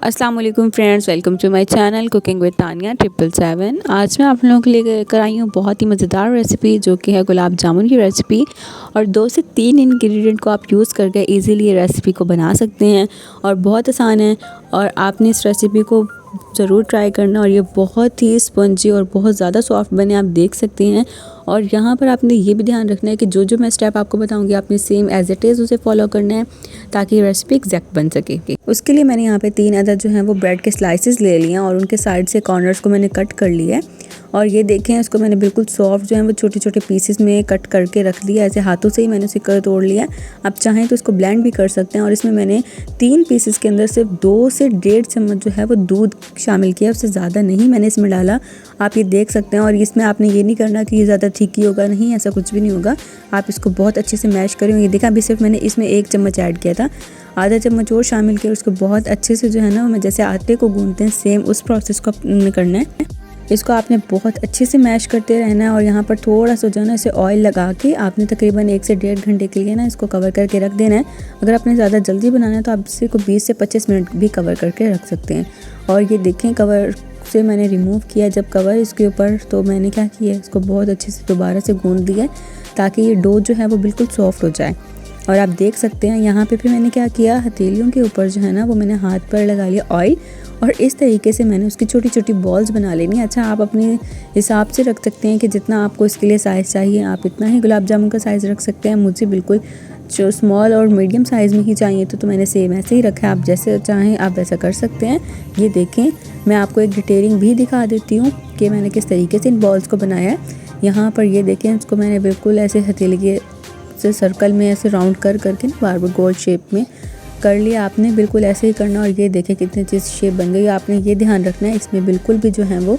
अस्सलाम वालेकुम friends, welcome to my channel cooking with Tania 777। आज मैं आप लोगों के लिए लेकर आई हूँ बहुत ही मज़ेदार रेसिपी, जो कि है गुलाब जामुन की रेसिपी। और 2 से 3 इंग्रेडिएंट को आप यूज़ करके इजीली ये रेसिपी को बना सकते हैं और बहुत आसान है। और आपने इस रेसिपी को ज़रूर ट्राई करना और ये बहुत ही स्पंजी और बहुत ज़्यादा सॉफ्ट बने, आप देख सकते हैं। और यहाँ पर आपने ये भी ध्यान रखना है कि जो जो मैं स्टेप आपको बताऊंगी आपने सेम एज इट इज़ उसे फॉलो करना है, ताकि ये रेसिपी एग्जैक्ट बन सके। उसके लिए मैंने यहाँ पे 3 अदद जो हैं वो ब्रेड के स्लाइसेस ले लिए हैं और उनके साइड से कॉर्नर्स को मैंने कट कर लिया है। और ये देखें, इसको मैंने बिल्कुल सॉफ्ट जो है वो छोटे छोटे पीसेस में कट करके रख दिया, ऐसे हाथों से ही मैंने उसे तोड़ लिया। आप चाहें तो इसको ब्लेंड भी कर सकते हैं। और इसमें मैंने 3 पीसेस के अंदर सिर्फ 2 से 1.5 चम्मच जो है वो दूध शामिल किया, उससे ज़्यादा नहीं मैंने इसमें डाला। आप ये देख सकते हैं। और इसमें आपने ये नहीं करना कि ये ज़्यादा थिक ही होगा, नहीं, ऐसा कुछ भी नहीं होगा। आप इसको बहुत अच्छे से मैश करें। ये देखा, अभी सिर्फ मैंने इसमें 1 चम्मच ऐड किया था, आधा चम्मच और शामिल किया। उसको बहुत अच्छे से जो है ना, मैं जैसे आटे को गूंथते हैं सेम उस प्रोसेस को आपने करना है। इसको आपने बहुत अच्छे से मैश करते रहना है। और यहाँ पर थोड़ा सा जो है ना इसे ऑयल लगा के आपने तकरीबन 1 से 1.5 घंटे के लिए ना इसको कवर करके रख देना है। अगर आपने ज़्यादा जल्दी बनाना है तो आप इसे को 20 से 25 मिनट भी कवर करके रख सकते हैं। और ये देखें, कवर से मैंने रिमूव किया जब कवर इसके ऊपर, तो मैंने क्या किया, इसको बहुत अच्छे से दोबारा से गूंथ दिया ताकि ये डो जो है वो बिल्कुल सॉफ्ट हो जाए। और आप देख सकते हैं यहाँ पे फिर मैंने क्या किया, हथेलियों के ऊपर जो है ना वो मैंने हाथ पर लगा लिया ऑयल, और इस तरीके से मैंने उसकी छोटी छोटी बॉल्स बना लेनी। अच्छा, आप अपने हिसाब से रख सकते हैं कि जितना आपको इसके लिए साइज़ चाहिए आप इतना ही गुलाब जामुन का साइज़ रख सकते हैं। मुझे बिल्कुल जो स्मॉल और मीडियम साइज़ में ही चाहिए तो मैंने सेम ऐसे ही रखा है। आप जैसे चाहें आप वैसा कर सकते हैं। ये देखें, मैं आपको एक डिटेलिंग भी दिखा देती हूँ कि मैंने किस तरीके से इन बॉल्स को बनाया है। यहाँ पर ये देखें, इसको मैंने बिल्कुल ऐसे हथेली के से सर्कल में ऐसे राउंड कर करके ना बार बार गोल शेप में कर लिया। आपने बिल्कुल ऐसे ही करना। और ये देखें कितनी अच्छी शेप बन गई। आपने ये ध्यान रखना है इसमें बिल्कुल भी जो है वो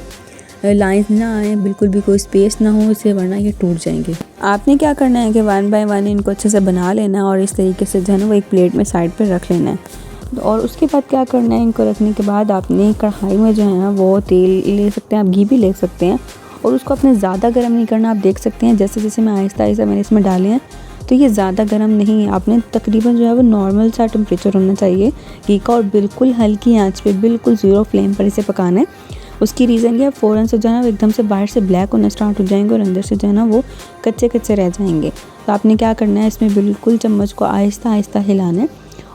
लाइंस ना आए, बिल्कुल भी कोई स्पेस ना हो इसे, वरना ये टूट जाएंगे। आपने क्या करना है कि 1 बाय 1 इनको अच्छे से बना लेना है और इस तरीके से जो है ना वो एक प्लेट में साइड पर रख लेना है। और उसके बाद क्या करना है, इनको रखने के बाद आपने कढ़ाई में जो है ना वो तेल ले सकते हैं, आप घी भी ले सकते हैं। और उसको आपने ज़्यादा गर्म नहीं करना। आप देख सकते हैं जैसे जैसे मैं आहिस्ता आहिस्ता मैंने इसमें डाले हैं तो ये ज़्यादा गर्म नहीं है। आपने तकरीबन जो है वो नॉर्मल सा टेम्परेचर होना चाहिए घी का, और बिल्कुल हल्की आंच पे बिल्कुल 0 फ्लेम पर इसे पकाना है। उसकी रीज़न ये, फ़ौरन से जो है ना एकदम से बाहर से ब्लैक होना स्टार्ट हो जाएंगे और अंदर से जो है ना वो कच्चे कच्चे रह जाएंगे। तो आपने क्या करना है, इसमें बिल्कुल चम्मच को आहिस्ता आहिस्ता हिलाना है।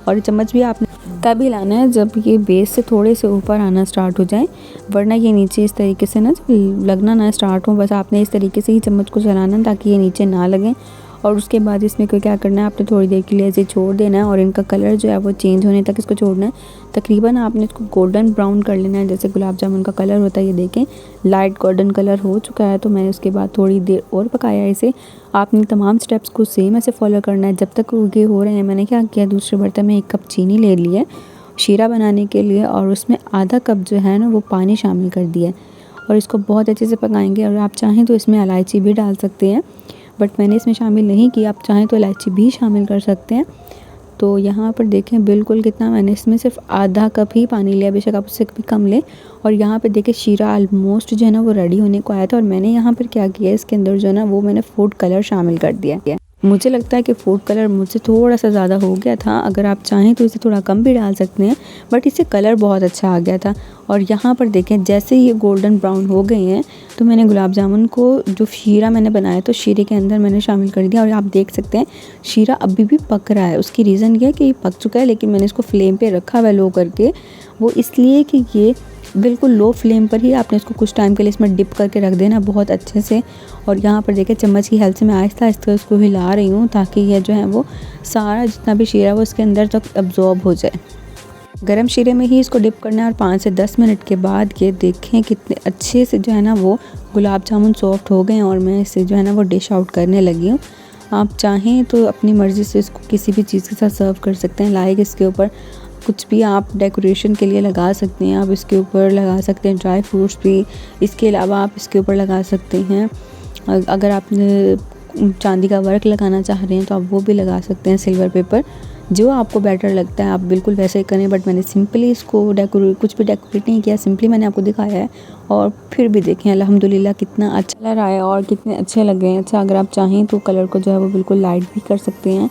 और चम्मच भी आपने तब हिलाना है जब ये बेस से थोड़े से ऊपर आना स्टार्ट हो जाए, वरना ये नीचे इस तरीके से ना लगना ना स्टार्ट हो। बस आपने इस तरीके से ही चम्मच को चलाना है ताकि ये नीचे ना लगे। और उसके बाद इसमें क्या करना है, आपने थोड़ी देर के लिए ऐसे छोड़ देना है और इनका कलर जो है वो चेंज होने तक इसको छोड़ना है। तकरीबन आपने इसको गोल्डन ब्राउन कर लेना है, जैसे गुलाब जामुन का कलर होता है। ये देखें लाइट गोल्डन कलर हो चुका है। तो मैंने उसके बाद थोड़ी देर और पकाया इसे। आपने तमाम स्टेप्स को सेम ऐसे फॉलो करना है जब तक ये हो रहे हैं। मैंने क्या किया, दूसरे बर्तन में 1 कप चीनी ले ली है शीरा बनाने के लिए, और उसमें आधा कप जो है ना वो पानी शामिल कर दिया। और इसको बहुत अच्छे से पकाएंगे। और आप चाहें तो इसमें इलायची भी डाल सकते हैं, बट मैंने इसमें शामिल नहीं की। आप चाहें तो इलायची भी शामिल कर सकते हैं। तो यहाँ पर देखें बिल्कुल कितना, मैंने इसमें सिर्फ आधा कप ही पानी लिया, बेशक आप उससे भी कम लें। और यहाँ पे देखें शीरा ऑलमोस्ट जो है ना वो रेडी होने को आया था। और मैंने यहाँ पर क्या किया, इसके अंदर जो है ना वो मैंने फूड कलर शामिल कर दिया। मुझे लगता है कि फूड कलर मुझसे थोड़ा सा ज़्यादा हो गया था, अगर आप चाहें तो इसे थोड़ा कम भी डाल सकते हैं, बट इससे कलर बहुत अच्छा आ गया था। और यहाँ पर देखें जैसे ये गोल्डन ब्राउन हो गए हैं तो मैंने गुलाब जामुन को, जो शीरा मैंने बनाया तो शीरे के अंदर मैंने शामिल कर दिया। और आप देख सकते हैं शीरा अभी भी पक रहा है। उसकी रीज़न ये है कि ये पक चुका है, लेकिन मैंने इसको फ्लेम पे रखा हुआ है लो करके, वो इसलिए कि ये बिल्कुल लो फ्लेम पर ही आपने इसको कुछ टाइम के लिए इसमें डिप करके रख देना बहुत अच्छे से। और यहाँ पर देखिए चम्मच की हेल्प से मैं आहिस्ता आहिस्ता इसको हिला रही हूँ ताकि ये जो है वो सारा जितना भी शीरा वो इसके अंदर तक अब्जॉर्ब हो जाए। गरम शीरे में ही इसको डिप करना है। और 5 से 10 मिनट के बाद ये देखें कितने अच्छे से जो है ना वो गुलाब जामुन सॉफ्ट हो गए हैं। और मैं इसे जो है ना वो डिश आउट करने लगी हूँ। आप चाहें तो अपनी मर्ज़ी से इसको किसी भी चीज़ के साथ सर्व कर सकते हैं। लाइक इसके ऊपर कुछ भी आप डेकोरेशन के लिए लगा सकते हैं, आप इसके ऊपर लगा सकते हैं ड्राई फ्रूट्स भी। इसके अलावा आप इसके ऊपर लगा सकते हैं, अगर आपने चांदी का वर्क लगाना चाह रहे हैं तो आप वो भी लगा सकते हैं, सिल्वर पेपर, जो आपको बेटर लगता है आप बिल्कुल वैसे ही करें। बट मैंने सिंपली इसको कुछ भी डेकोरेट नहीं किया, सिंपली मैंने आपको दिखाया है। और फिर भी देखें अल्हम्दुलिल्लाह कितना अच्छा कलर आया और कितने अच्छे लग गए हैं। अच्छा, अगर आप चाहें तो कलर को जो है वो बिल्कुल लाइट भी कर सकते हैं।